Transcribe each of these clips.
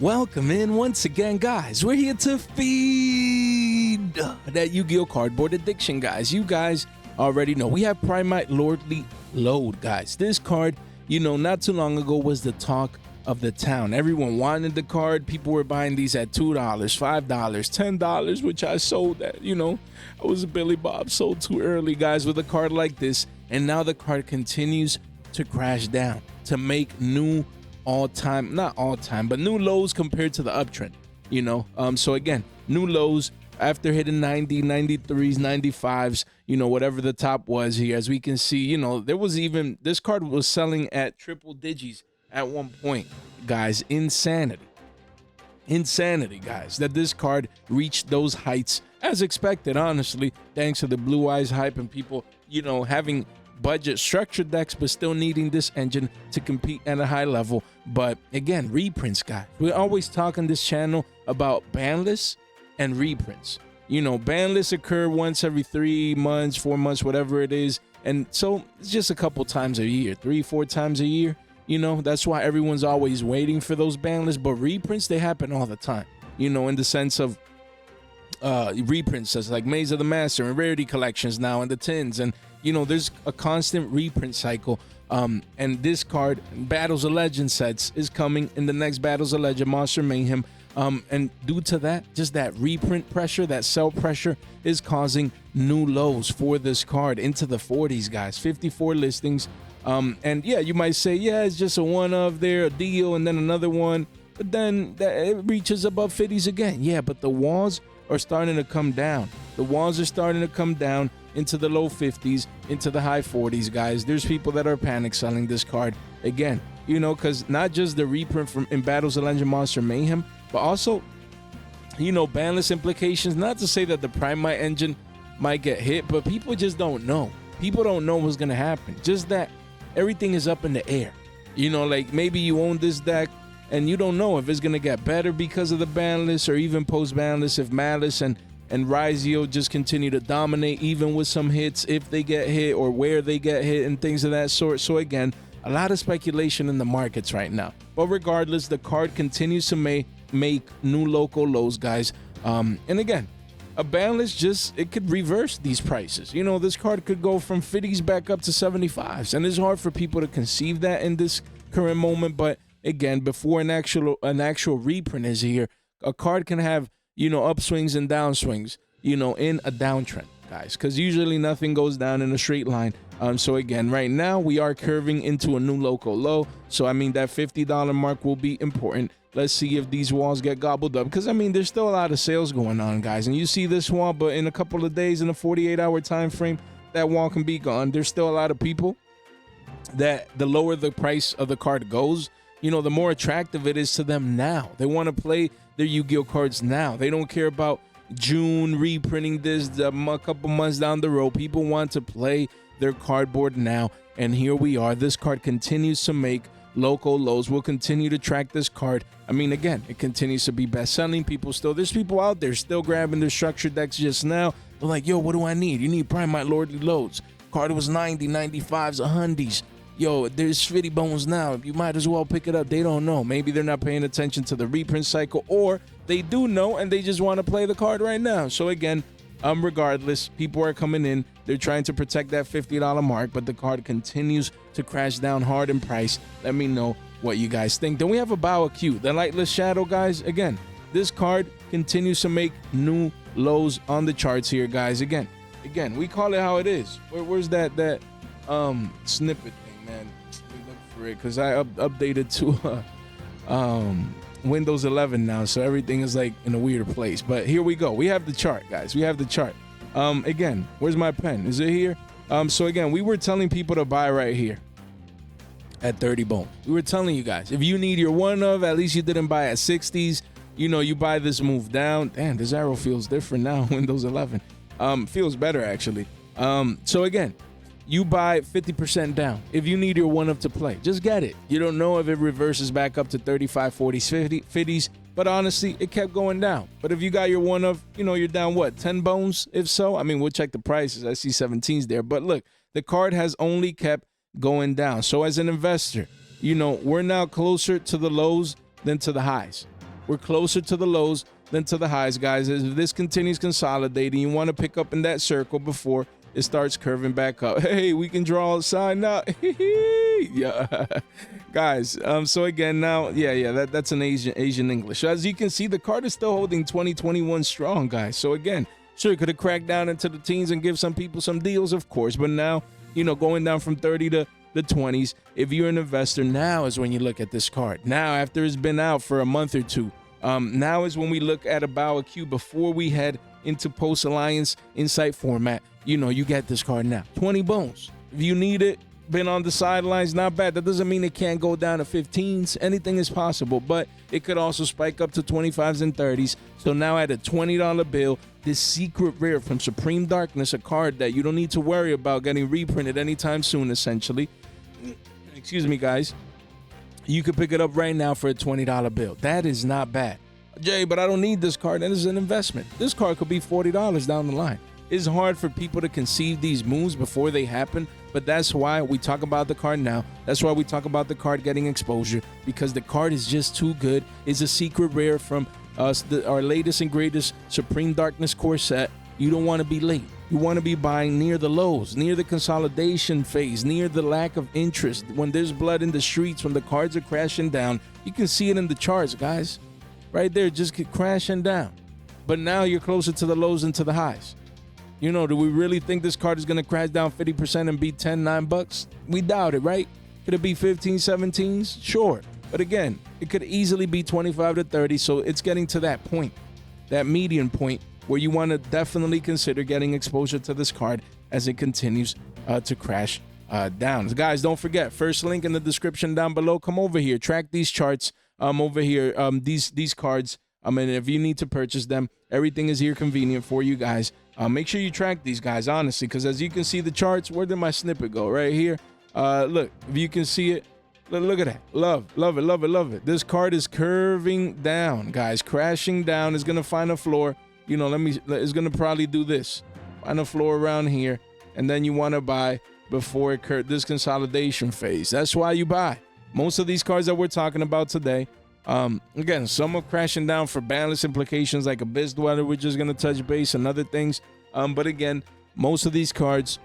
Welcome in once again, guys. We're here to feed that Yu-Gi-Oh cardboard addiction, guys. You guys already know we have Primite Lordly Load, guys. This card, not too long ago was the talk of the town. Everyone wanted the card. People were buying these at $2, $5, $10, which I sold at. I was a Billy Bob, sold too early, guys, with a card like this. And now the card continues to crash down to make new not all time, but new lows compared to the uptrend, so again, new lows after hitting 90, 93s, 95s, whatever the top was here. As we can see, there was even, this card was selling at triple digits at one point, guys. Insanity, guys, that this card reached those heights as expected, honestly, thanks to the Blue Eyes hype and people, having budget structured decks but still needing this engine to compete at a high level. But again, reprints, guys, we're always talking this channel about ban lists and reprints. Ban lists occur once every 3 months, 4 months, whatever it is, and so it's just a couple times a year, 3-4 times a year. That's why everyone's always waiting for those ban lists. But reprints, they happen all the time, in the sense of reprints as like Maze of the Master and rarity collections now and the tins, and there's a constant reprint cycle. And this card, Battles of Legend sets, is coming in the next Battles of Legend, Monster Mayhem. And due to that, just that reprint pressure, that sell pressure is causing new lows for this card into the 40s, guys. 54 listings. And yeah, you might say, yeah, it's just a one of there, a deal, and then another one. But then it reaches above 50s again. Yeah, but the walls are starting to come down. The walls are starting to come down into the low 50s, into the high 40s, guys. There's people that are panic selling this card again, because not just the reprint from in Battles of Legend Monster Mayhem, but also, banless implications. Not to say that the Primite engine might get hit, but people just don't know. People don't know what's gonna happen. Just that everything is up in the air. Like maybe you own this deck and you don't know if it's gonna get better because of the ban list or even post ban list, if Malice and Yugioh just continue to dominate, even with some hits, if they get hit or where they get hit and things of that sort. So again, a lot of speculation in the markets right now. But regardless, the card continues to make new local lows, guys. And again, a ban list it could reverse these prices. This card could go from 50s back up to 75s. And it's hard for people to conceive that in this current moment. But again, before an actual reprint is here, a card can have upswings and downswings, in a downtrend, guys, because usually nothing goes down in a straight line. So again, right now we are curving into a new local low. So I mean, that $50 mark will be important. Let's see if these walls get gobbled up, because I mean, there's still a lot of sales going on, guys, and you see this wall, but in a couple of days, in a 48-hour time frame, that wall can be gone. There's still a lot of people that the lower the price of the card goes, the more attractive it is to them now. They want to play their Yu-Gi-Oh cards now. They don't care about June reprinting this a couple months down the road. People want to play their cardboard now, and here we are. This card continues to make local lows. We'll continue to track this card. I mean, again, it continues to be best-selling. There's people out there still grabbing their structured decks just now. They're like, yo, what do I need? You need Primite Lordly Loads. Card was 90, 95s, 100s. Yo, there's 50 bones now. You might as well pick it up. They don't know. Maybe they're not paying attention to the reprint cycle, or they do know and they just want to play the card right now. So again, regardless, people are coming in. They're trying to protect that $50 mark, but the card continues to crash down hard in price. Let me know what you guys think. Then we have a Bow Q, the Lightless Shadow, guys. Again, this card continues to make new lows on the charts here, guys. Again, we call it how it is. Where's that snippet thing? Man, let me look for it, because I updated to Windows 11 now, so everything is like in a weird place. But here we go. We have the chart, guys. We have the chart. Again, where's my pen? Is it here? So again, we were telling people to buy right here at 30 bones. We were telling you guys, if you need your one of, at least you didn't buy at 60s. You buy this move down. Damn, this arrow feels different now. Windows 11 feels better actually. So again, you buy 50% down. If you need your one of to play, just get it. You don't know if it reverses back up to 35, 40s, 50s, but honestly, it kept going down. But if you got your one of, you're down what, 10 bones? If so, I mean, we'll check the prices. I see 17s there, but look, the card has only kept going down. So as an investor, we're now closer to the lows than to the highs. We're closer to the lows than to the highs, guys. If this continues consolidating, you want to pick up in that circle before it starts curving back up. Hey, we can draw a sign now. Yeah, guys. So again, now, that's an Asian English. As you can see, the card is still holding 2021 strong, guys. So again, sure, could have cracked down into the teens and give some people some deals, of course. But now, going down from 30 to the 20s. If you're an investor, now is when you look at this card. Now, after it's been out for a month or two, now is when we look at a Bow Q before we head into post-alliance insight format. You get this card now. 20 bones. If you need it, been on the sidelines, not bad. That doesn't mean it can't go down to 15s. Anything is possible, but it could also spike up to 25s and 30s. So now at a $20 bill, this secret rare from Supreme Darkness, a card that you don't need to worry about getting reprinted anytime soon, essentially. Excuse me, guys. You could pick it up right now for a $20 bill. That is not bad. Jay, but I don't need this card. That is an investment. This card could be $40 down the line. It's hard for people to conceive these moves before they happen, but that's why we talk about the card now. That's why we talk about the card getting exposure, because the card is just too good. It's a secret rare from us, our latest and greatest Supreme Darkness core set. You don't want to be late. You want to be buying near the lows, near the consolidation phase, near the lack of interest. When there's blood in the streets, when the cards are crashing down, you can see it in the charts, guys. Right there, just get crashing down. But now you're closer to the lows and to the highs. Do we really think this card is going to crash down 50% and be $9? We doubt it, right? Could it be 15, 17s? Sure. But again, it could easily be 25 to 30. So it's getting to that point, that median point, where you want to definitely consider getting exposure to this card as it continues to crash down. Guys, don't forget, first link in the description down below. Come over here, track these charts over here, these cards. And if you need to purchase them, everything is here convenient for you guys. Make sure you track these guys, honestly, because as you can see the charts, where did my snippet go? Right here. Look, if you can see it, look at that. Love it, love it, love it. This card is curving down, guys, crashing down. It's going to find a floor. It's going to probably do this. Find a floor around here, and then you want to buy before it this consolidation phase. That's why you buy. Most of these cards that we're talking about today, again, some are crashing down for balance implications, like Abyss Dweller. We're just going to touch base and other things. But again, most of these cards,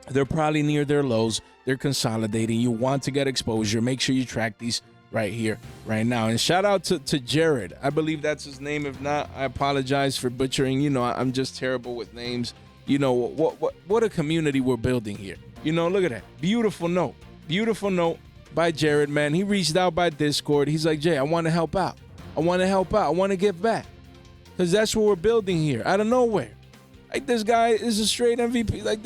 they're probably near their lows. They're consolidating. You want to get exposure. Make sure you track these right here, right now. And shout out to Jared. I believe that's his name. If not, I apologize for butchering. I'm just terrible with names. What a community we're building here. Look at that. Beautiful note. Beautiful note by Jared, man. He reached out by Discord. He's like, Jay, I want to help out. I want to give back. Because that's what we're building here, out of nowhere. Like, this guy is a straight MVP. Like,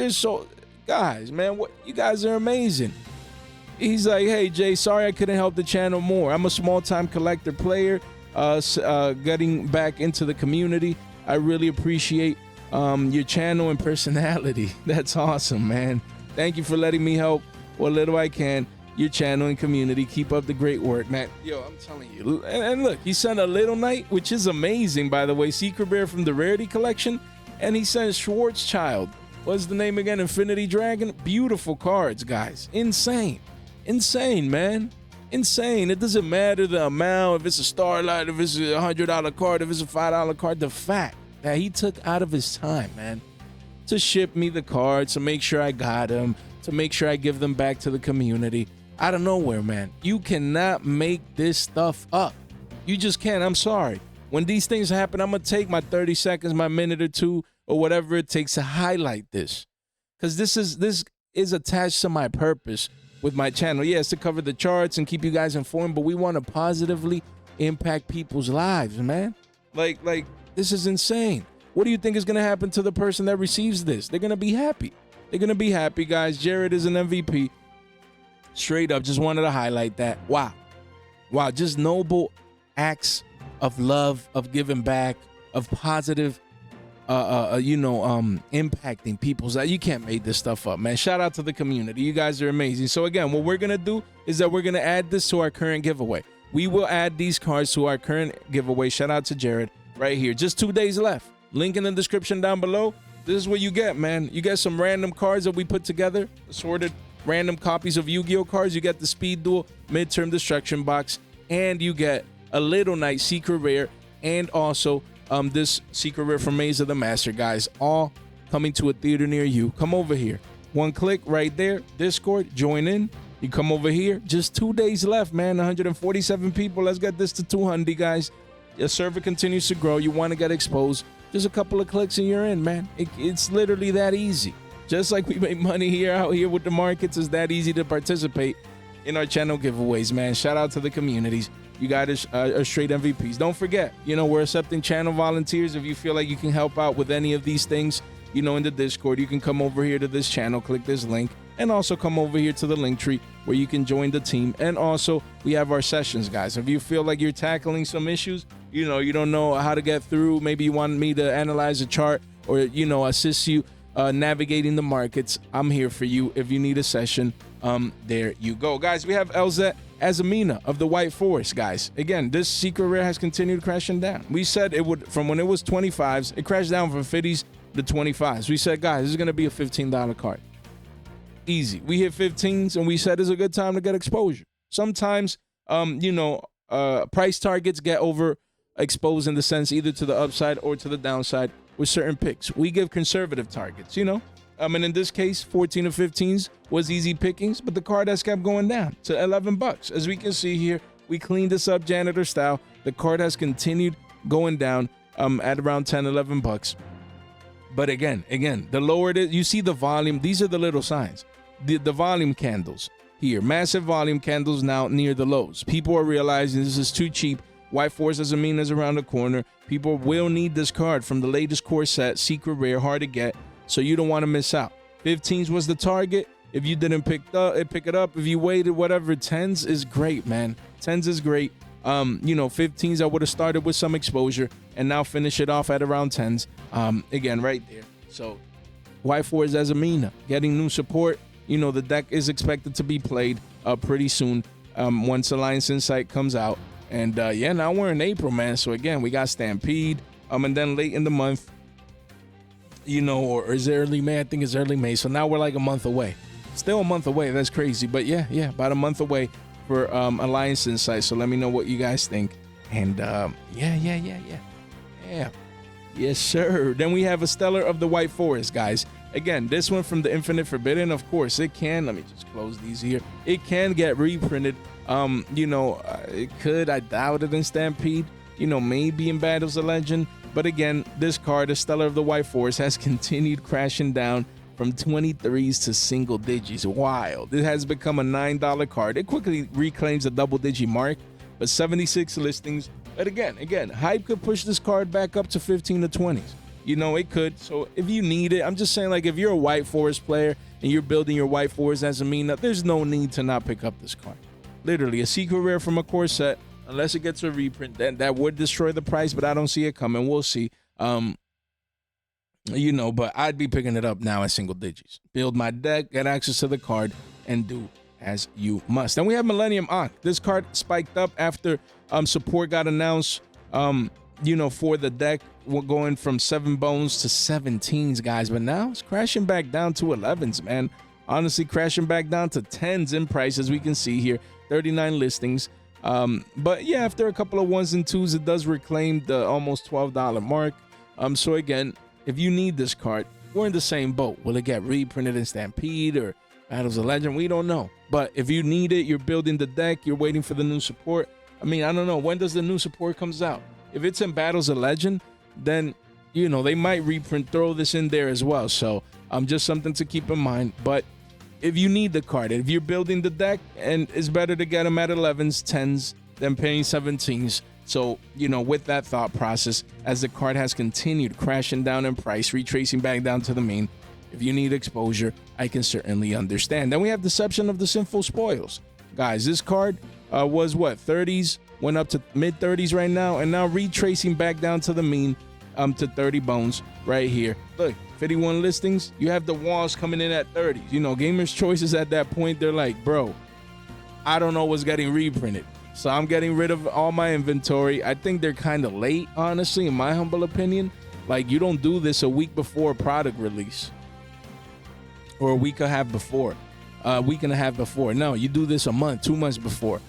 guys, man, you guys are amazing. He's like, hey, Jay, sorry I couldn't help the channel more. I'm a small-time collector player, getting back into the community. I really appreciate your channel and personality. That's awesome, man. Thank you for letting me help what little I can. Your channel and community. Keep up the great work, man. Yo, I'm telling you. And look, he sent a Little Knight, which is amazing, by the way. Secret Rare from the Rarity Collection. And he sent Schwarzschild. What's the name again? Infinity Dragon. Beautiful cards, guys. Insane. Insane, man. Insane. It doesn't matter the amount, if it's a Starlight, if it's a $100 card, if it's a $5 card. The fact that he took out of his time, man, to ship me the cards, to make sure I got them, to make sure I give them back to the community. Out of nowhere, man. You cannot make this stuff up. You just can't. I'm sorry. When these things happen, I'm going to take my 30 seconds, my minute or two, or whatever it takes to highlight this. Because this is attached to my purpose with my channel. Yes, to cover the charts and keep you guys informed, but we want to positively impact people's lives, man. Like this is insane. What do you think is going to happen to the person that receives this? They're going to be happy. They're going to be happy, guys. Jared is an MVP. Straight up, just wanted to highlight that. Wow. Just noble acts of love, of giving back, of positive, impacting people's lives. You can't make this stuff up, man. Shout out to the community. You guys are amazing. So again, what we're going to do is that we're going to add this to our current giveaway. We will add these cards to our current giveaway. Shout out to Jared right here. Just 2 days left. Link in the description down below. This is what you get, man. You get some random cards that we put together, assorted random copies of Yu-Gi-Oh cards. You get the Speed Duel Midterm Destruction box, and you get a Little Knight secret rare, and also this secret rare from Maze of the Master, guys, all coming to a theater near you. Come over here. One click right there, Discord, join in. You come over here. Just 2 days left, man. 147 people. Let's get this to 200, guys. Your server continues to grow. You want to get exposed. Just a couple of clicks and you're in, man. It's literally that easy. Just like we make money here out here with the markets, it's that easy to participate in our channel giveaways, man. Shout out to the communities. You guys are straight MVPs. Don't forget, we're accepting channel volunteers. If you feel like you can help out with any of these things, in the Discord, you can come over here to this channel, click this link, and also come over here to the link tree where you can join the team. And also, we have our sessions, guys. If you feel like you're tackling some issues, you don't know how to get through, maybe you want me to analyze a chart or, assist you navigating the markets, I'm here for you. If you need a session, there you go. Guys, we have LZ Azamina of the White Forest, guys. Again, this secret rare has continued crashing down. We said it would, from when it was 25s, it crashed down from 50s to 25s. We said, guys, this is going to be a $15 card. Easy. We hit 15s and we said it's a good time to get exposure. Sometimes, price targets get overexposed in the sense either to the upside or to the downside with certain picks. We give conservative targets, and in this case, 14 or 15s was easy pickings, but the card has kept going down to $11. As we can see here, we cleaned this up janitor style. The card has continued going down at around 10, $11. But again, the lower it is, you see the volume. These are the little signs. The volume candles here. Massive volume candles now near the lows. People are realizing this is too cheap. White Force doesn't mean it's around the corner. People will need this card from the latest core set. Secret rare, hard to get. So you don't want to miss out. 15s was the target. If you didn't pick it up, if you waited, whatever, 10s is great, man. 10s is great. 15s I would have started with some exposure and now finish it off at around 10s. Again, right there. So White Force Azamina getting new support. The deck is expected to be played pretty soon once Alliance Insight comes out. And now we're in April, man. So again, we got Stampede. And then late in the month, or is it early May? I think it's early May. So now we're like a month away. Still a month away. That's crazy. But yeah, about a month away for Alliance Insight. So let me know what you guys think. And yeah. Yes, sir. Then we have a Stellar of the White Forest, guys. Again, this one from the Infinite Forbidden, of course, it can. Let me just close these here. It can get reprinted. It could. I doubt it in Stampede. Maybe in Battles of Legend. But again, this card, the Stellar of the White Forest, has continued crashing down from 23s to single digits. Wild. It has become a $9 card. It quickly reclaims the double-digit mark, but 76 listings. But again, hype could push this card back up to 15 to 20s. It could. So if you need it, I'm just saying, like, if you're a White Forest player and you're building your White Forest Azamina, there's no need to not pick up this card. Literally, a secret rare from a core set, unless it gets a reprint, that would destroy the price, but I don't see it coming. We'll see. But I'd be picking it up now at single digits. Build my deck, get access to the card, and do as you must. Then we have Millennium Ankh. This card spiked up after support got announced, for the deck. We're going from 7 bones to 17s, guys. But now it's crashing back down to 11s, man. Honestly, crashing back down to 10s in price, as we can see here. 39 listings. But yeah, after a couple of 1s and 2s, it does reclaim the almost $12 mark. So again, if you need this card, we're in the same boat. Will it get reprinted in Stampede or Battles of Legend? We don't know. But if you need it, you're building the deck, you're waiting for the new support. I don't know. When does the new support comes out? If it's in Battles of Legend, then, they might reprint, throw this in there as well. So just something to keep in mind. But if you need the card, if you're building the deck, and it's better to get them at 11s, 10s than paying 17s. So, with that thought process, as the card has continued crashing down in price, retracing back down to the mean, if you need exposure, I can certainly understand. Then we have Deception of the Sinful Spoils. Guys, this card was 30s, went up to mid 30s right now, and now retracing back down to the mean to 30 bones right here. Look, 51 listings. You have the walls coming in at 30s. Gamers' choices at that point, they're like, bro, I don't know what's getting reprinted. So I'm getting rid of all my inventory. I think they're kind of late, honestly, in my humble opinion. Like, you don't do this a week before product release or a week and a half before. No, you do this a month, 2 months before.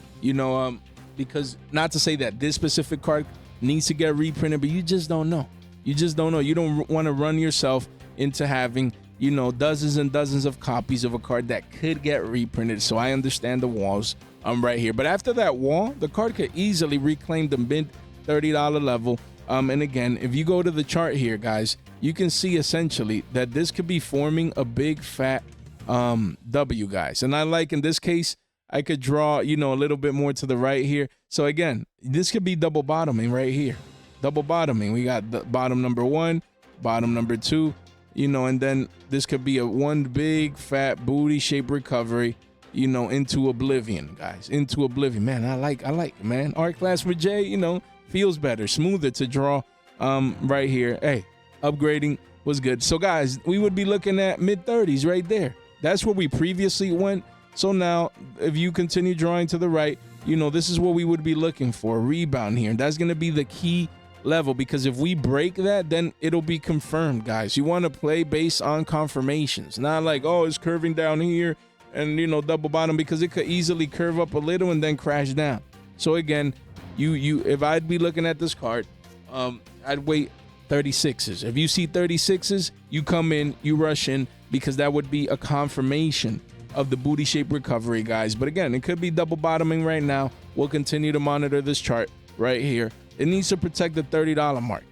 because not to say that this specific card needs to get reprinted, but you just don't know. You just don't know. You don't want to run yourself into having, you know, dozens and dozens of copies of a card that could get reprinted. So I understand the walls right here. But after that wall, the card could easily reclaim the mid $30 level. And again, if you go to the chart here, guys, you can see essentially that this could be forming a big fat W, guys. And I like, in this case, I could draw, you know, a little bit more to the right here. So again, this could be double bottoming right here. Double bottoming. We got the bottom number 1, bottom number 2, you know, and then this could be a one big fat booty shaped recovery, you know, into oblivion, guys, into oblivion. Man, I like it, man. Art class for J, you know, feels better, smoother to draw right here. Hey, upgrading was good. So guys, we would be looking at mid 30s right there. That's where we previously went. So now if you continue drawing to the right, you know, this is what we would be looking for, a rebound here. And that's going to be the key level, because if we break that, then it'll be confirmed, guys. You want to play based on confirmations, not like, oh, it's curving down here and, you know, double bottom, because it could easily curve up a little and then crash down. So again, you if I'd be looking at this card, I'd wait 36s. If you see 36s, you come in, you rush in, because that would be a confirmation of the booty shape recovery, guys. But again, it could be double bottoming right now. We'll continue to monitor this chart right here. It needs to protect the $30 mark.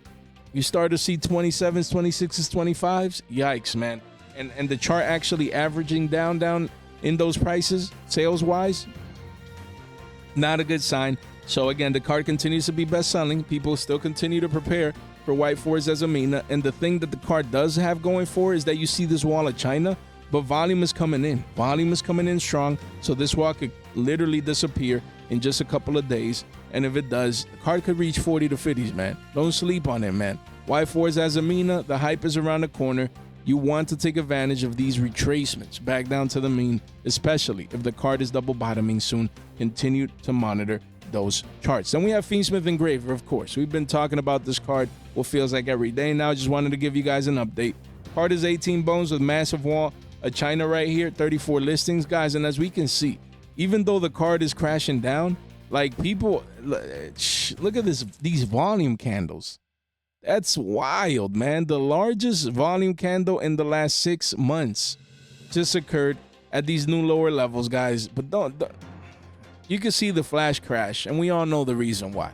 You start to see 27s, 26s, 25s. Yikes, man. And the chart actually averaging down in those prices, sales-wise, not a good sign. So again, the card continues to be best-selling. People still continue to prepare for White Force as Amina. And the thing that the card does have going for is that you see this wall of China, but volume is coming in. Volume is coming in strong. So this wall could literally disappear in just a couple of days. And if it does, the card could reach 40 to 50s, man. Don't sleep on it, man. White Force as Amina, the hype is around the corner. You want to take advantage of these retracements back down to the mean, especially if the card is double bottoming soon. Continue to monitor those charts. Then we have Fiendsmith Engraver, of course. We've been talking about this card, what feels like every day now. Just wanted to give you guys an update. Card is 18 bones with massive wall of China right here, 34 listings, guys. And as we can see, even though the card is crashing down, like, people, look at this, these volume candles. That's wild, man. The largest volume candle in the last 6 months just occurred at these new lower levels, guys. But don't you can see the flash crash, and we all know the reason why.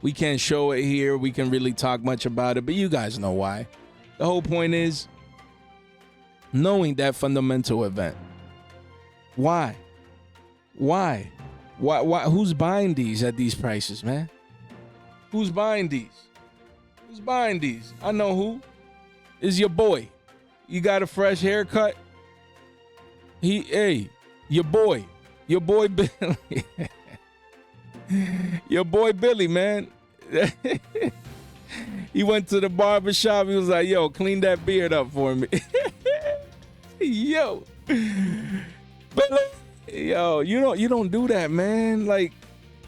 We can't show it here. We can really talk much about it, but you guys know why. The whole point is knowing that fundamental event. Why? Why? Who's buying these at these prices, man? Who's buying these? Who's buying these? I know who. Is your boy. You got a fresh haircut? Your boy Billy. Your boy Billy, man. He went to the barber shop. He was like, yo, clean that beard up for me. Yo. Billy. Yo, you don't do that, man. Like,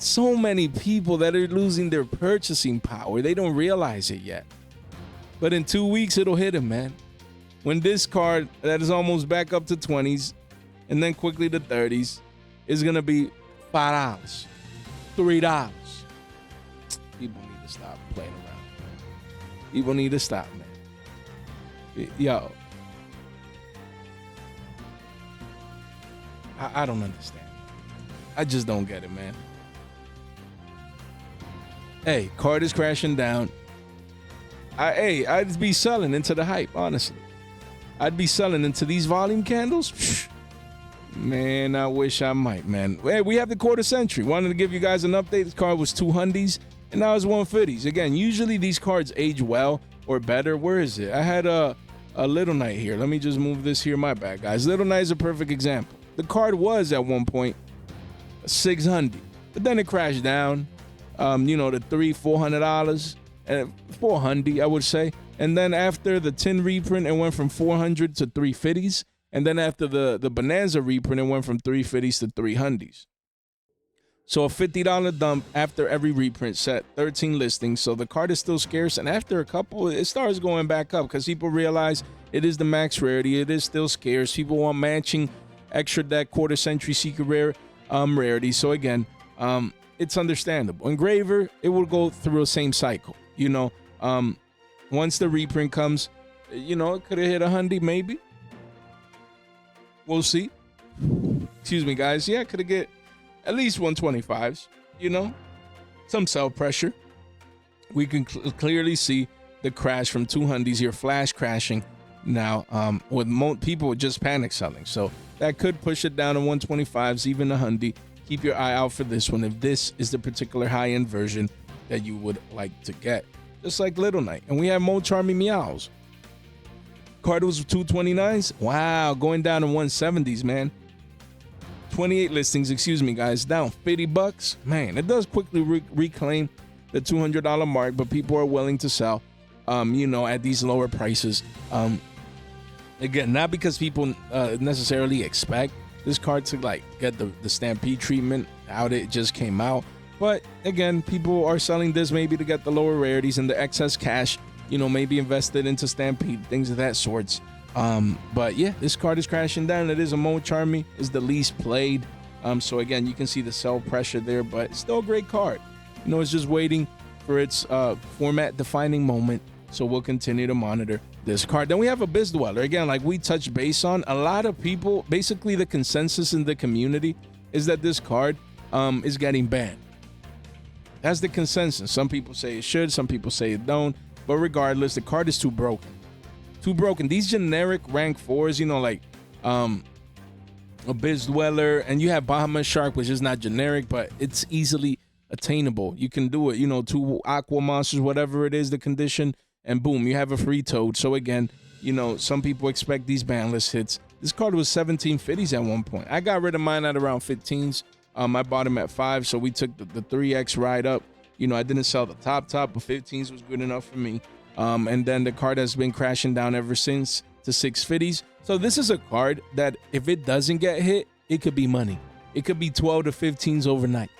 so many people that are losing their purchasing power, they don't realize it yet. But in 2 weeks, it'll hit them, man. When this card that is almost back up to 20s and then quickly to 30s is gonna be $5, $3. People need to stop playing around. People need to stop, man. Yo. I don't understand. I just don't get it, man. Hey, card is crashing down. I'd be selling into the hype, honestly. I'd be selling into these volume candles. Man, I wish I might, man. Hey, we have the quarter century. Wanted to give you guys an update. This card was 200s, and now it's 150s. Again, usually these cards age well or better. Where is it? I had a Little Knight here. Let me just move this here. My bad, guys. Little Knight is a perfect example. The card was at one point 600, but then it crashed down, to $300-$400, and 400, I would say. And then after the 10 reprint, it went from 400 to 350s. And then after the Bonanza reprint, it went from 350s to 300s. So a $50 dump after every reprint set, 13 listings. So the card is still scarce. And after a couple, it starts going back up because people realize it is the max rarity. It is still scarce. People want matching extra deck quarter century secret rare rarity. So again, it's understandable. Engraver, it will go through the same cycle. You know, once the reprint comes, you know, it could have hit 100 maybe. We'll see. Excuse me, guys. Yeah, could have get at least 125s. You know, some sell pressure. We can clearly see the crash from 200s here, flash crashing now, with people just panic selling. So that could push it down to 125s, even 100. Keep your eye out for this one if this is the particular high-end version that you would like to get. Just like Little Knight. And we have Mo Charming Meows. Card was 229s. Wow, going down to 170s, man. 28 listings, excuse me, guys, down $50. Man, it does quickly reclaim the $200 mark, but people are willing to sell, you know, at these lower prices. Again, not because people necessarily expect this card to like get the Stampede treatment out. It just came out. But again, people are selling this maybe to get the lower rarities and the excess cash, you know, maybe invested into Stampede, things of that sorts. But yeah, this card is crashing down. It is a Mo Charmy, is the least played. So again, you can see the sell pressure there, but it's still a great card. You know, it's just waiting for its format defining moment. So we'll continue to monitor this card. Then we have Abyss Dweller. Again, like we touched base on, a lot of people, basically the consensus in the community is that this card is getting banned. That's the consensus. Some people say it should, some people say it don't. But regardless, the card is too broken. Too broken. These generic rank 4s, you know, like Abyss Dweller, and you have Bahamut Shark, which is not generic, but it's easily attainable. You can do it, you know, 2 Aqua Monsters, whatever it is, the condition, and boom, you have a free Toad. So again, you know, some people expect these banless hits. This card was 1750s at one point. I got rid of mine at around 15s. I bought him at 5, so we took the 3x ride up. You know, I didn't sell the top, but 15s was good enough for me. And then the card has been crashing down ever since to 650s. So this is a card that if it doesn't get hit, it could be money. It could be 12 to 15s overnight,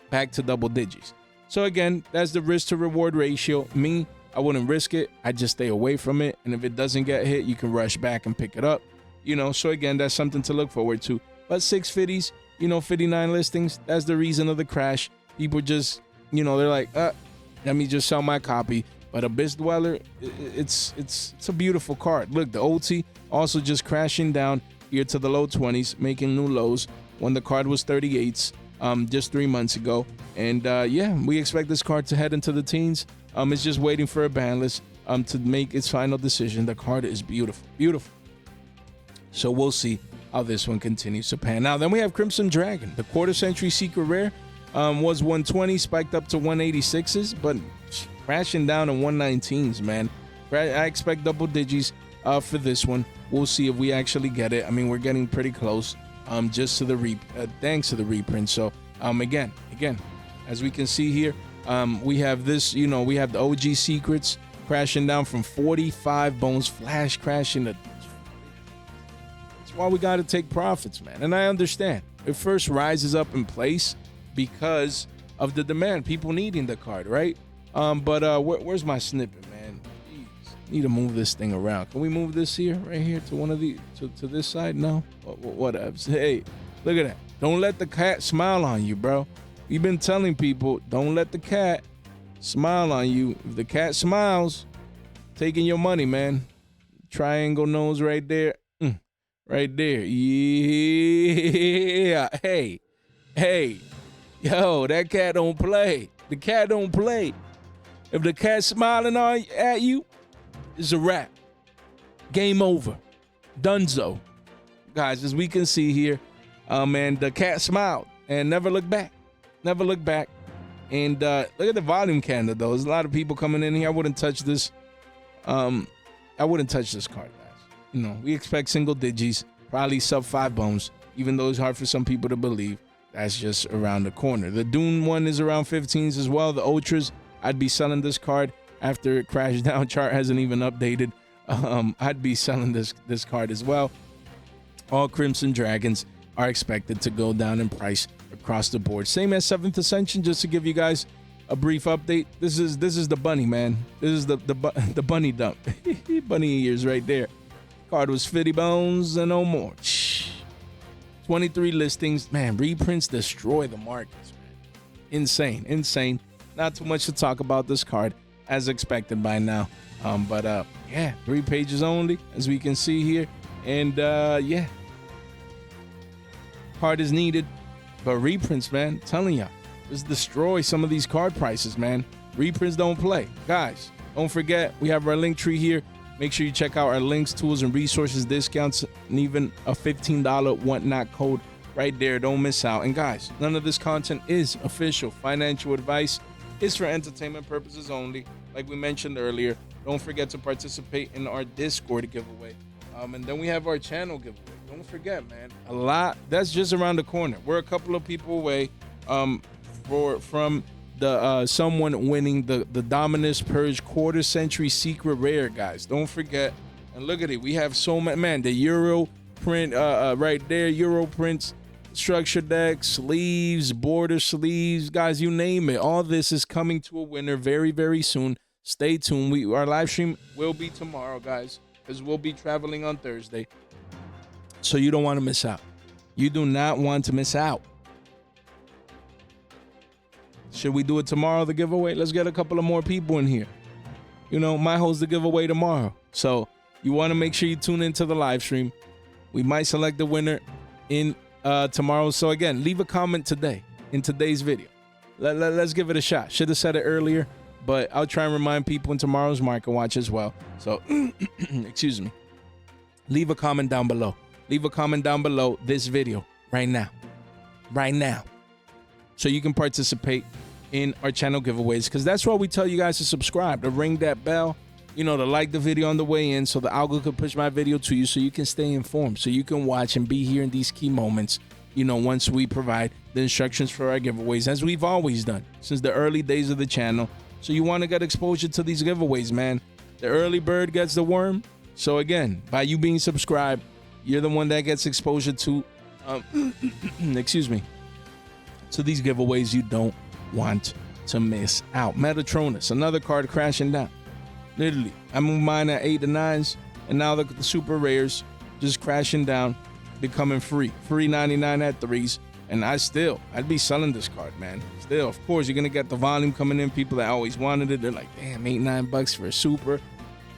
back to double digits. So again, that's the risk to reward ratio. Me, I wouldn't risk it. I just stay away from it. And if it doesn't get hit, you can rush back and pick it up. You know, so again, that's something to look forward to. But 650s, you know, 59 listings, that's the reason of the crash. People just, you know, they're like, let me just sell my copy. But Abyss Dweller, it's a beautiful card. Look, the OT also just crashing down here to the low 20s, making new lows when the card was 38s just 3 months ago. And yeah, we expect this card to head into the teens. It's just waiting for a ban list to make its final decision. The card is beautiful, beautiful. So we'll see how this one continues to pan out. Then we have Crimson Dragon, the quarter century secret rare. Was 120, spiked up to 186s, but crashing down to 119s, man. I expect double digits for this one. We'll see if we actually get it. I mean, we're getting pretty close, just to the thanks to the reprint. So again, as we can see here, we have this, you know, we have the OG secrets crashing down from 45 bones, flash crashing to. That's why we got to take profits, man. And I understand it first rises up in place because of the demand, people needing the card, right? But where's my snippet, man? Jeez, need to move this thing around. Can we move this here, right here, to one of the to this side? No, whatever. Hey, look at that. Don't let the cat smile on you, bro. We've been telling people, don't let the cat smile on you. If the cat smiles, taking your money, man. Triangle nose right there, right there. Yeah. Hey. Yo, that cat don't play. The cat don't play. If the cat's smiling at you, it's a wrap. Game over. Dunzo. Guys, as we can see here, man, the cat smiled and never looked back. Never looked back. And look at the volume candle, though. There's a lot of people coming in here. I wouldn't touch this. I wouldn't touch this card, guys. You know, we expect single digits, probably sub 5 bones, even though it's hard for some people to believe. That's just around the corner. The Dune one is around 15s as well. The Ultras, I'd be selling this card after it crashed down. Chart hasn't even updated. I'd be selling this card as well. All Crimson Dragons are expected to go down in price across the board. Same as 7th Ascension, just to give you guys a brief update. This is the bunny, man. This is the bunny dump. Bunny ears right there. Card was 50 bones and no more. 23 listings. Man, reprints destroy the markets, man. insane. Not too much to talk about this card as expected by now. Yeah, 3 pages only, as we can see here. And yeah, card is needed, but reprints, man, telling y'all, just destroy some of these card prices, man. Reprints don't play. Guys, don't forget, we have our link tree here. Make sure you check out our links, tools, and resources, discounts, and even a $15 whatnot code right there. Don't miss out. And guys, none of this content is official. Financial advice is for entertainment purposes only. Like we mentioned earlier, don't forget to participate in our Discord giveaway. And then we have our channel giveaway. Don't forget, man, a lot, that's just around the corner. We're a couple of people away from the someone winning the Dominus Purge quarter century secret rare, guys. Don't forget. And look at it, we have so many, man, the Euro print right there, Euro prints, structure deck, sleeves, border sleeves, guys, you name it. All this is coming to a winner very, very soon. Stay tuned. Our live stream will be tomorrow, guys, because we'll be traveling on Thursday. So you don't want to miss out. You do not want to miss out. Should we do it tomorrow, the giveaway? Let's get a couple of more people in here. You know, might host the giveaway tomorrow. So you want to make sure you tune into the live stream. We might select the winner in tomorrow. So again, leave a comment today in today's video. Let's give it a shot. Should have said it earlier, but I'll try and remind people in tomorrow's Market Watch as well. So, excuse me. Leave a comment down below. Leave a comment down below this video right now. Right now. So you can participate in our channel giveaways, because that's why we tell you guys to subscribe, to ring that bell, you know, to like the video on the way in so the algorithm can push my video to you so you can stay informed, so you can watch and be here in these key moments, you know, once we provide the instructions for our giveaways, as we've always done since the early days of the channel. So you want to get exposure to these giveaways, man. The early bird gets the worm. So again, by you being subscribed, you're the one that gets exposure to, excuse me, to these giveaways you don't want to miss out. Metatronus, another card crashing down. Literally, I moved mine at 8 to 9s, and now the super rares just crashing down, becoming free. Free 99 at 3s, and I'd be selling this card, man. Still, of course, you're gonna get the volume coming in. People that always wanted it, they're like, damn, $8-9 for a super.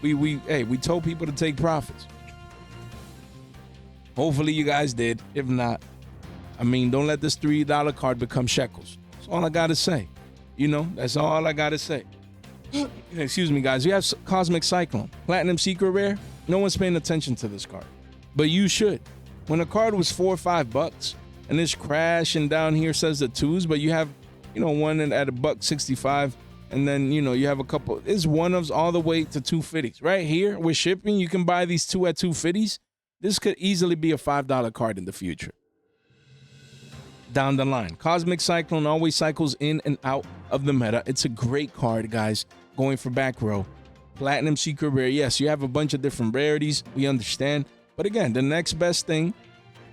We told people to take profits. Hopefully you guys did. If not, I mean, don't let this $3 card become shekels. That's all I gotta say. You know, that's all I gotta say. Excuse me, guys. We have Cosmic Cyclone, Platinum Secret Rare. No one's paying attention to this card, but you should. When a card was $4 or $5, and it's crashing down here, says the 2s, but you have, you know, one at $1.65, and then, you know, you have a couple. It's 1-ofs all the way to 250s. Right here with shipping, you can buy these 2 at 250s. This could easily be a $5 card in the future. Down the line, Cosmic Cyclone always cycles in and out of the meta. It's a great card, guys, going for back row. Platinum Secret Rare, yes, you have a bunch of different rarities, we understand, but again, the next best thing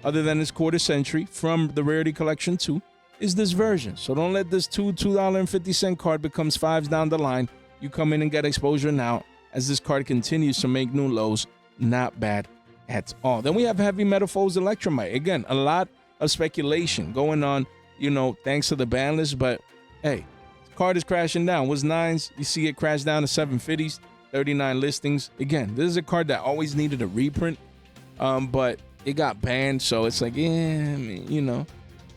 other than this quarter century from the rarity collection 2 is this version. So don't let this $2.50 card becomes 5s down the line. You come in and get exposure now as this card continues to make new lows. Not bad at all. Then we have Heavy Metal Foes Electromite. Again, a lot of speculation going on, you know, thanks to the ban list, but hey, card is crashing down. Was 9s, you see it crash down to 750s, 39 listings. Again, this is a card that always needed a reprint, but it got banned, so it's like, yeah, I mean, you know.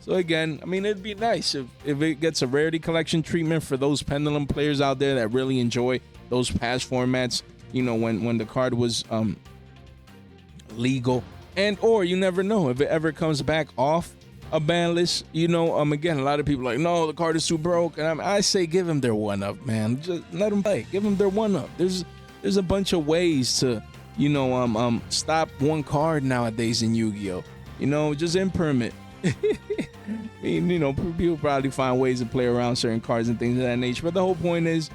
So again, I mean, it'd be nice if it gets a rarity collection treatment for those Pendulum players out there that really enjoy those past formats, you know, when the card was legal. And or you never know if it ever comes back off a ban list, you know. Again, a lot of people are like, no, the card is too broke, and I say give them their 1-up, man. Just let them play. Give them their 1-up. There's a bunch of ways to, you know, stop one card nowadays in Yu-Gi-Oh. You know, just impermit. I mean, you know, people probably find ways to play around certain cards and things of that nature. But the whole point is,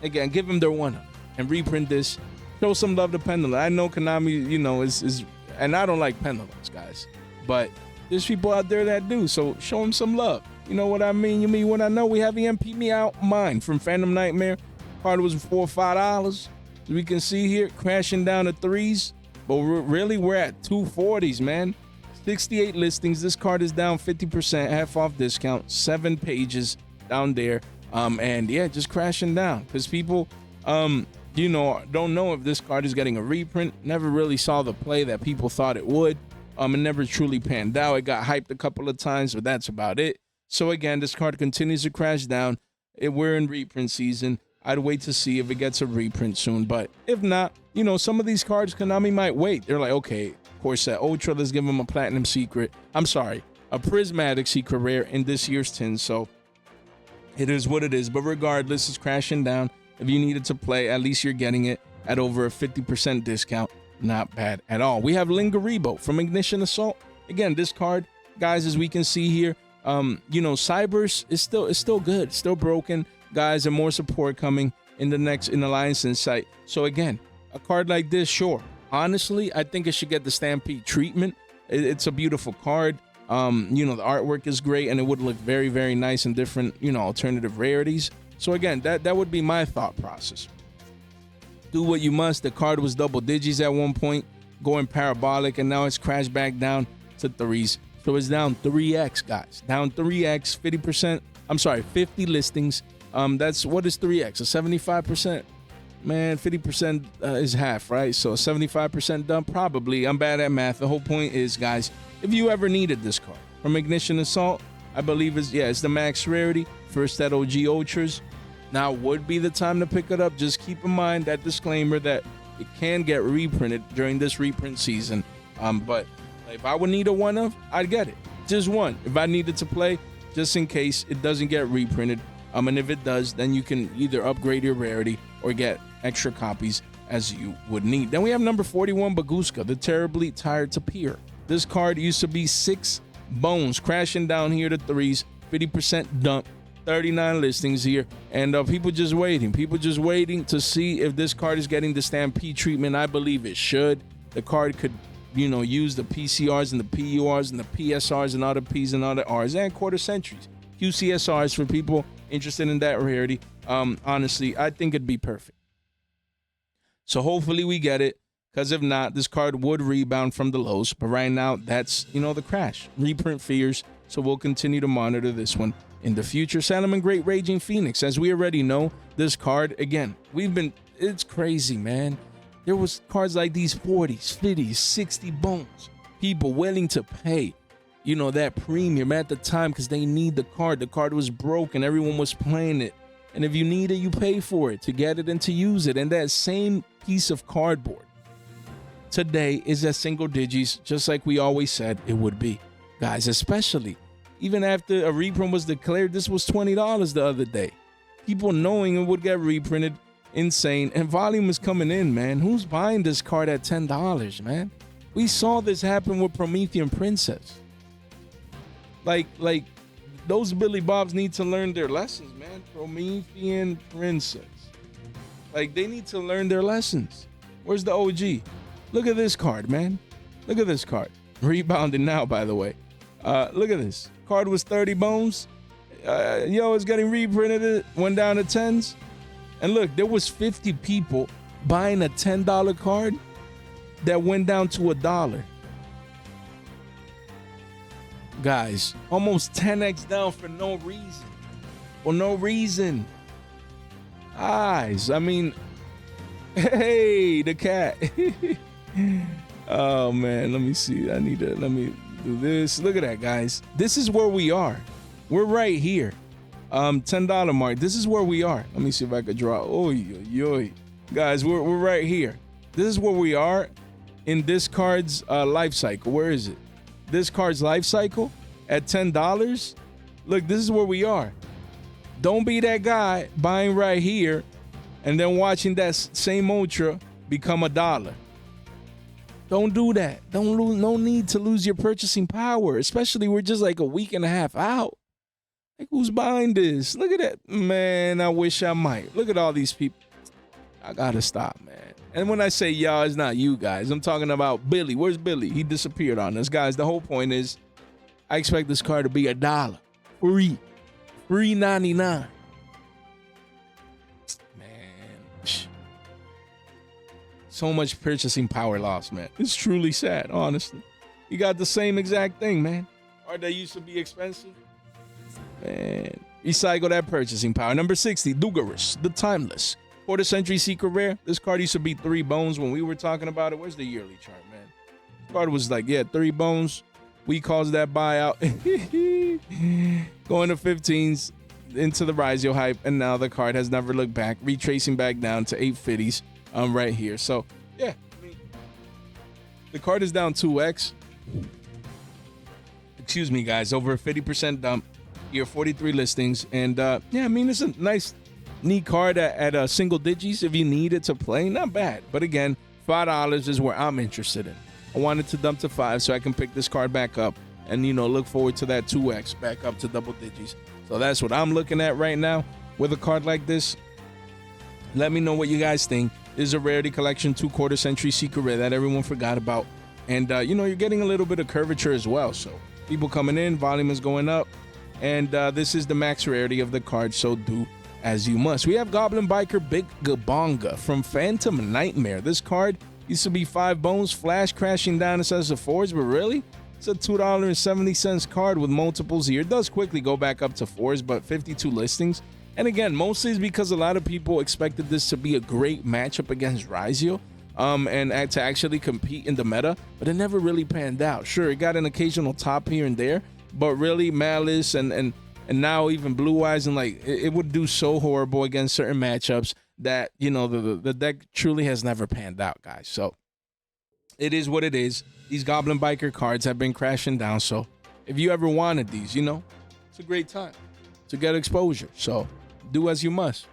again, give them their 1-up and reprint this. Show some love to Pendulum. I know Konami, you know, is and I don't like Pendulums, guys, but there's people out there that do. So show them some love. You know what I mean? You mean what I know? We have EMP Me Out mine from Phantom Nightmare. Card was $4 or $5. We can see here crashing down to 3s, but really we're at 240s, man. 68 listings. This card is down 50%, half off discount, 7 pages down there. And yeah, just crashing down because people, you know, don't know if this card is getting a reprint. Never really saw the play that people thought it would. It never truly panned out. It got hyped a couple of times, but that's about it. So again, this card continues to crash down. We're in reprint season. I'd wait to see if it gets a reprint soon, but if not, you know, some of these cards, Konami might wait. They're like, okay, of course, that Ultra, let's give them a Platinum Secret. I'm sorry, a Prismatic Secret Rare in this year's tin. So it is what it is. But regardless, it's crashing down. If you needed to play, at least you're getting it at over a 50% discount. Not bad at all. We have Lingaribo from Ignition Assault. Again, this card, guys, as we can see here, you know, Cybers is still good, still broken. Guys, and more support coming in the Alliance Insight. So again, a card like this, sure. Honestly, I think it should get the Stampede treatment. It's a beautiful card. You know, the artwork is great, and it would look very, very nice in different, you know, alternative rarities. So again, that would be my thought process. Do what you must. The card was double digits at one point, going parabolic, and now it's crashed back down to 3s. So it's down 3x, guys. Down 3x, 50%. I'm sorry, 50 listings. That's what is 3x? A 75%? Man, 50% is half, right? So 75% done, probably. I'm bad at math. The whole point is, guys, if you ever needed this card from Ignition Assault, I believe it's the max rarity. First at OG Ultras. Now would be the time to pick it up. Just keep in mind that disclaimer that it can get reprinted during this reprint season. But if I would need a one of, I'd get it. Just one. If I needed to play, just in case it doesn't get reprinted. And if it does, then you can either upgrade your rarity or get extra copies as you would need. Then we have number 41, Baguska, the Terribly Tired Tapir. This card used to be 6 bones, crashing down here to 3s, 50% dump, 39 listings here, and people just waiting to see if this card is getting the Stampede treatment. I believe it should. The card could, you know, use the PCRs and the PURs and the PSRs and all the Ps and all the Rs and quarter centuries. QCSRs for people interested in that rarity. Honestly, I think it'd be perfect. So hopefully we get it, because if not, this card would rebound from the lows. But right now, that's, you know, the crash. Reprint fears. So we'll continue to monitor this one in the future. Salomon Great Raging Phoenix. As we already know, this card, again, it's crazy, man. There was cards like these 40s, 50s, 60 bones. People willing to pay, you know, that premium at the time because they need the card. The card was broken. Everyone was playing it. And if you need it, you pay for it to get it and to use it. And that same piece of cardboard today is at single digits, just like we always said it would be. Guys, especially even after a reprint was declared, this was $20 the other day. People knowing it would get reprinted, insane. And volume is coming in, man. Who's buying this card at $10, man? We saw this happen with Promethean Princess. Like those Billy Bobs need to learn their lessons, man. Promethean Princess. Like, they need to learn their lessons. Where's the OG? Look at this card, man. Look at this card. Rebounding now, by the way. Look at this. Card was 30 bones. It's getting reprinted. It went down to 10s. And look, there was 50 people buying a $10 card that went down to $1. Guys, almost 10x down for no reason. For no reason. Eyes. I mean, hey, the cat. Oh, man. Let me see. Let me do this. Look at that, guys. This is where we are. We're right here. $10 mark. This is where we are. Let me see if I could draw. Oh, guys, we're right here. This is where we are in this card's life cycle. Where is it? This card's life cycle at $10. Look, this is where we are. Don't be that guy buying right here and then watching that same Ultra become $1. Don't do that. No need to lose your purchasing power, especially we're just like a week and a half out. Like, who's buying this? Look at that. Man, I wish I might. Look at all these people. I gotta stop, man. And when I say y'all, it's not you guys. I'm talking about Billy. Where's Billy? He disappeared on us. Guys, the whole point is I expect this card to be $1. Free. $3.99. Man. So much purchasing power loss, man. It's truly sad, honestly. You got the same exact thing, man. Card that used to be expensive. Man, recycle that purchasing power. Number 60, Dugaris, the Timeless. Quarter century secret rare. This card used to be 3 bones when we were talking about it. Where's the yearly chart, man? This card was like, yeah, 3 bones. We caused that buyout. Going to 15s into the Yugioh hype, and now the card has never looked back, retracing back down to 850s right here. So, yeah, I mean, the card is down 2x. Excuse me, guys, over a 50% dump. Here, 43 listings. And, yeah, I mean, it's a nice, neat card at single digits if you need it to play. Not bad. But, again, $5 is where I'm interested in. I wanted to dump to 5 so I can pick this card back up and, you know, look forward to that 2x back up to double digits. So that's what I'm looking at right now with a card like this. Let me know what you guys think. This is a rarity collection, 2 quarter century secret rare that everyone forgot about. And, you know, you're getting a little bit of curvature as well. So people coming in, volume is going up. And this is the max rarity of the card, so do as you must. We have Goblin Biker Big Gabonga from Phantom Nightmare. This card used to be 5 bones, flash crashing down instead of 4s, but really? It's a $2.70 card with multiples here. It does quickly go back up to 4s, but 52 listings. And again, mostly is because a lot of people expected this to be a great matchup against Yugioh, and to actually compete in the meta, but it never really panned out. Sure, it got an occasional top here and there, but really Malice and now even Blue Eyes, and like it would do so horrible against certain matchups that, you know, the deck truly has never panned out, guys. So it is what it is. These Goblin Biker cards have been crashing down. So if you ever wanted these, you know, it's a great time to get exposure. So do as you must.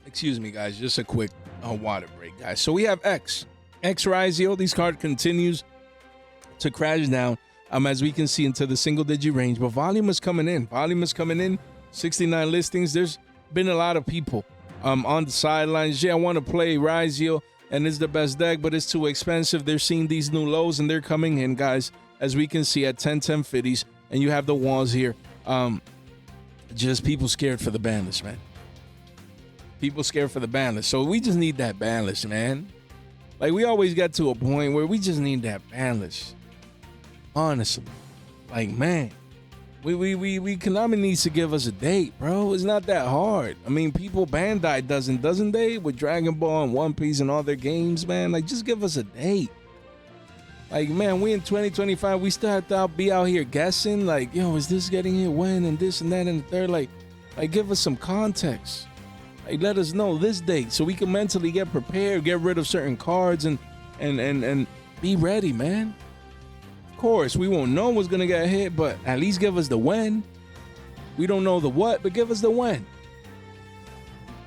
Excuse me, guys. Just a quick water break, guys. So we have X Yugioh. This card continues to crash down, as we can see, into the single-digit range. But volume is coming in. 69 listings. There's been a lot of people on the sidelines. Yeah, I want to play Yugioh, and it's the best deck, but it's too expensive. They're seeing these new lows, and they're coming in, guys, as we can see, at 10-50s. And you have the walls here. Just people scared for the ban list, man. People scared for the ban list. So we just need that ban list, man. Like, we always get to a point where we just need that ban list. Honestly. Like, man. Konami needs to give us a date, bro. It's not that hard. I mean, Bandai doesn't they? With Dragon Ball and One Piece and all their games, man. Like, just give us a date. Like, man, we in 2025, we still have to be out here guessing. Like, yo, is this getting here when? And this and that and the third. Like, give us some context. Like, let us know this date so we can mentally get prepared, get rid of certain cards, and be ready, man. Of course, we won't know what's gonna get hit, but at least give us the when. We don't know the what, but give us the when.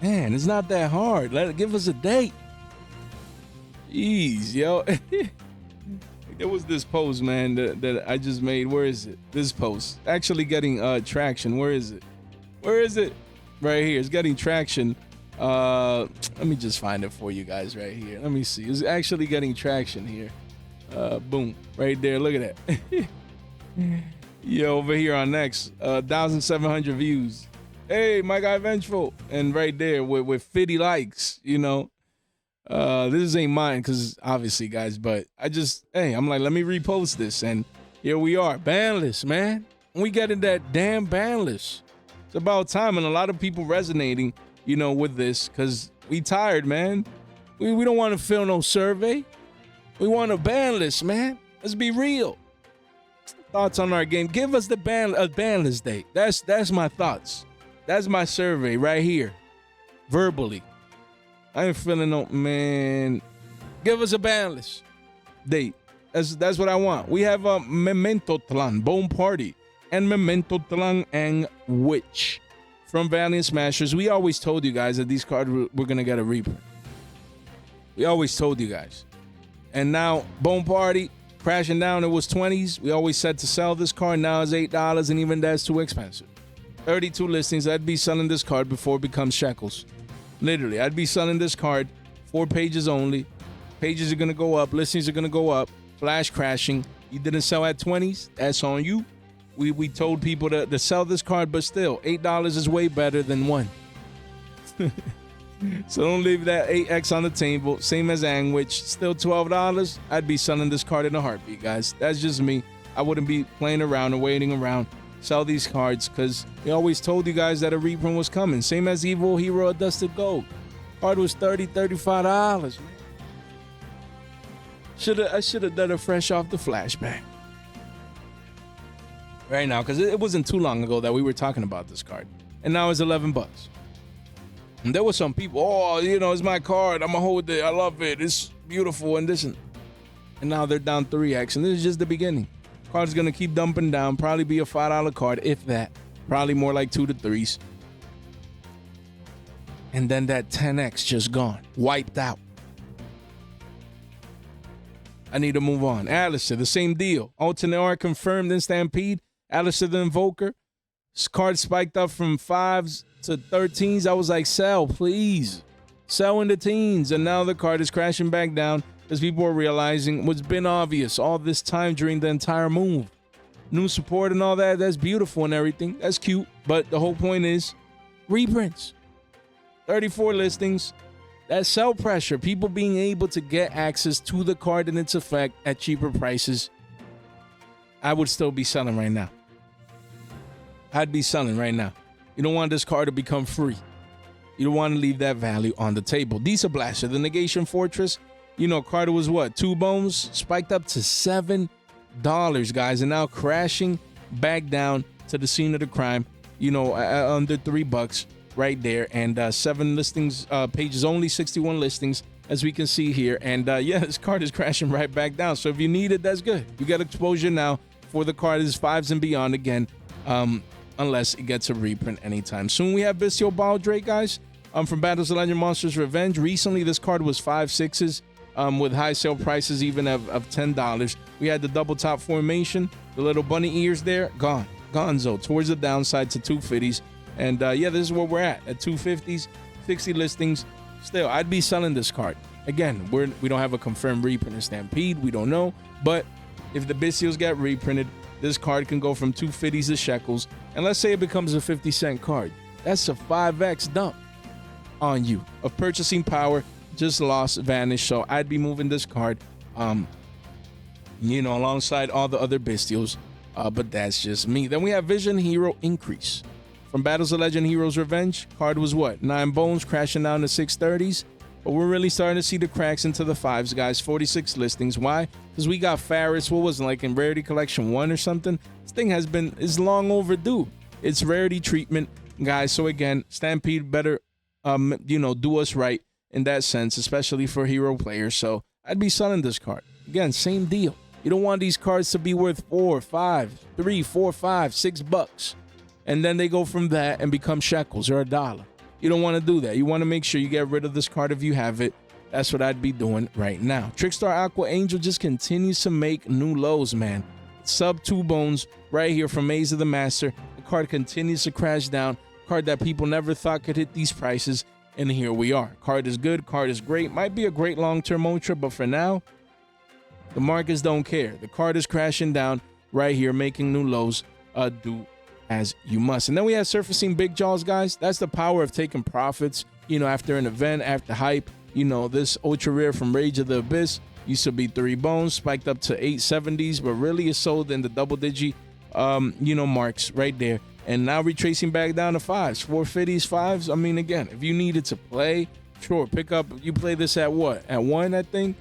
Man, it's not that hard. Give us a date. Jeez, yo. There was this post, man, that I just made. Where is it? This post actually getting traction. Where is it? Right here. It's getting traction. Let me just find it for you guys right here. Let me see. It's actually getting traction here. Boom. Right there. Look at that. Yeah, over here on X. 1,700 views. Hey, my guy Vengeful. And right there with 50 likes, you know. This ain't mine because obviously, guys, but I'm like, let me repost this. And here we are. Ban list, man. We getting that damn ban list. It's about time, and a lot of people resonating, you know, with this, because we tired, man. We don't want to fill no survey. We want a ban list, man. Let's be real. Thoughts on our game. Give us the ban list date. That's my thoughts. That's my survey right here. Verbally. I ain't feeling no, man. Give us a ban list date. That's what I want. We have a Memento Tlan, Bone Party, and Memento Tlang and Witch from Valiant Smashers. We always told you guys that these cards were going to get a reprint. We always told you guys. And now, Bone Party, crashing down. It was 20s. We always said to sell this card. Now it's $8, and even that's too expensive. 32 listings. I'd be selling this card before it becomes shekels. Literally, I'd be selling this card. 4 pages only. Pages are going to go up. Listings are going to go up. Flash crashing. You didn't sell at 20s. That's on you. We told people to sell this card, but still, $8 is way better than 1. So don't leave that 8X on the table. Same as Angwich. Still $12. I'd be selling this card in a heartbeat, guys. That's just me. I wouldn't be playing around or waiting around. Sell these cards because we always told you guys that a reprint was coming. Same as Evil Hero Dusted Gold. Card was $30, $35, man. I should have done it fresh off the flashback. Right now, because it wasn't too long ago that we were talking about this card. And now it's $11. And there were some people, oh, you know, it's my card. I'm going to hold it. I love it. It's beautiful and this. And now they're down 3X. And this is just the beginning. Card's going to keep dumping down. Probably be a $5 card, if that. Probably more like 2 to 3s. And then that 10X just gone. Wiped out. I need to move on. Alistair, the same deal. Alternate art confirmed in Stampede. Alistair the Invoker. This card spiked up from 5s to 13s. I was like, sell, please. Sell in the teens. And now the card is crashing back down as people are realizing what's been obvious all this time during the entire move. New support and all that. That's beautiful and everything. That's cute. But the whole point is reprints. 34 listings. That sell pressure. People being able to get access to the card and its effect at cheaper prices. I would still be selling right now. I'd be selling right now. You don't want this card to become free. You don't want to leave that value on the table. Diesel Blaster, the Negation Fortress. You know, card was what? 2 bones? Spiked up to $7, guys. And now crashing back down to the scene of the crime. You know, under $3 right there. And 7 listings, pages only, 61 listings, as we can see here. And yeah, this card is crashing right back down. So if you need it, that's good. You got exposure now for the card is 5s and beyond again. Unless it gets a reprint anytime soon. We have Bestial Baldrake, guys, from Battles of Legend Monsters Revenge. Recently, this card was 5 6s with high sale prices even of $10. We had the double top formation, the little bunny ears there, gone. Gonzo, towards the downside to 250s. And yeah, this is where we're at 250s, 60 listings. Still, I'd be selling this card. Again, we don't have a confirmed reprint in Stampede. We don't know. But if the Bestials get reprinted, this card can go from 250s to shekels. And let's say it becomes a 50-cent card. That's a 5X dump on you of purchasing power. Just lost, vanished. So I'd be moving this card, you know, alongside all the other Bestials. But that's just me. Then we have Vision Hero Increase. From Battles of Legend Heroes Revenge, card was what? 9 bones, crashing down to 630s. But we're really starting to see the cracks into the 5s, guys. 46 listings. Why? Because we got Ferris. What was it, like in Rarity Collection 1 or something? This thing is long overdue. It's rarity treatment, guys. So again, Stampede better, you know, do us right in that sense, especially for hero players. So I'd be selling this card. Again, same deal. You don't want these cards to be worth $4, $5, $3, $4, $5, $6. And then they go from that and become shekels or $1. You don't want to do that. You want to make sure you get rid of this card if you have it. That's what I'd be doing right now. Trickstar Aqua Angel just continues to make new lows, man. Sub 2 bones right here from Maze of the Master. The card continues to crash down. Card that people never thought could hit these prices. And here we are. Card is good. Card is great. Might be a great long-term ultra, but for now, the markets don't care. The card is crashing down right here, making new lows. Do as you must. And then we have Surfacing Big Jaws, guys. That's the power of taking profits, you know, after an event, after hype. You know, this ultra rare from Rage of the Abyss used to be 3 bones, spiked up to 870s, but really is sold in the double digit, you know, marks right there. And now retracing back down to 5s, 450s, 5s. I mean, again, if you needed to play, sure, pick up. You play this at what? At 1, I think.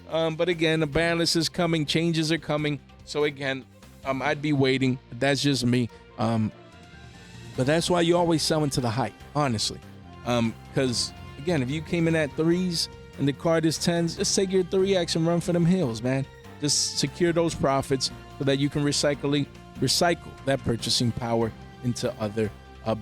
But again, the ban list is coming, changes are coming. So again, I'd be waiting. That's just me. But that's why you always sell into the hype, honestly. Because again, if you came in at 3s and the card is 10s, just take your 3X and run for them hills, man. Just secure those profits so that you can recycle that purchasing power into other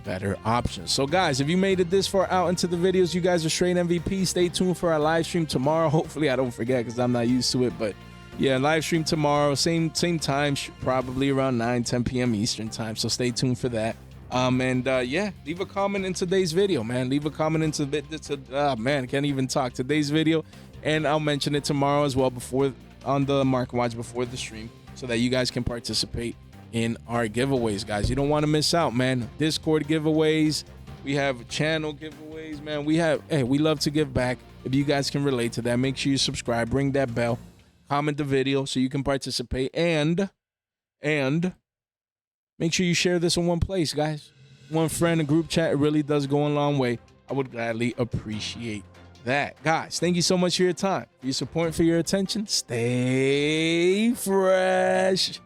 better options. So guys, if you made it this far out into the videos, you guys are straight MVP. Stay tuned for our live stream tomorrow. Hopefully I don't forget because I'm not used to it, but yeah, live stream tomorrow, same time, probably around 9-10 p.m. Eastern time. So stay tuned for that. Yeah, leave a comment in today's video, man. Leave a comment into man, can't even talk, today's video, and I'll mention it tomorrow as well on the MARKETWATCH before the stream, so that you guys can participate in our giveaways, guys. You don't want to miss out, man. Discord giveaways, we have channel giveaways, man, we love to give back. If you guys can relate to that, make sure you subscribe, ring that bell, comment the video so you can participate, and make sure you share this in one place, guys. One friend, a group chat, it really does go a long way. I would gladly appreciate that. Guys, thank you so much for your time, for your support, for your attention. Stay fresh.